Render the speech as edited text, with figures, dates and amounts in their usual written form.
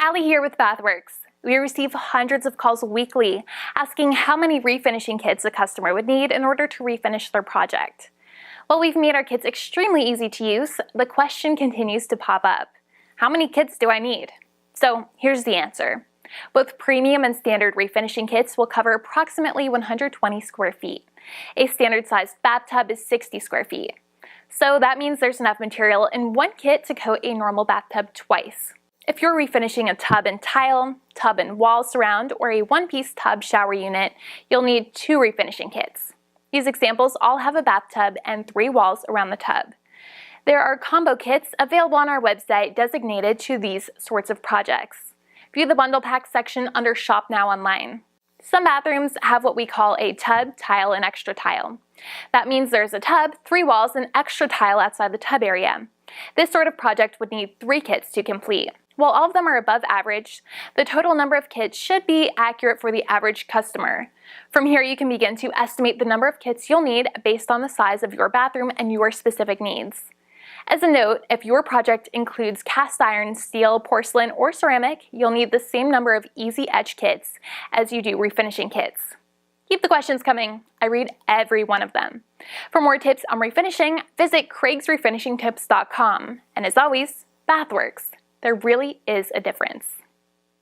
Allie here with Bathworks. We receive hundreds of calls weekly asking how many refinishing kits a customer would need in order to refinish their project. While we've made our kits extremely easy to use, the question continues to pop up. How many kits do I need? So here's the answer. Both premium and standard refinishing kits will cover approximately 120 square feet. A standard sized bathtub is 60 square feet. So that means there's enough material in one kit to coat a normal bathtub twice. If you're refinishing a tub and tile, tub and wall surround, or a one-piece tub shower unit, you'll need 2 refinishing kits. These examples all have a bathtub and 3 walls around the tub. There are combo kits available on our website designated to these sorts of projects. View the bundle pack section under Shop Now online. Some bathrooms have what we call a tub, tile, and extra tile. That means there's a tub, 3 walls, and extra tile outside the tub area. This sort of project would need 3 kits to complete. While all of them are above average, the total number of kits should be accurate for the average customer. From here, you can begin to estimate the number of kits you'll need based on the size of your bathroom and your specific needs. As a note, if your project includes cast iron, steel, porcelain, or ceramic, you'll need the same number of easy edge kits as you do refinishing kits. Keep the questions coming. I read every one of them. For more tips on refinishing, visit craigsrefinishingtips.com. And as always, Bathworks. There really is a difference.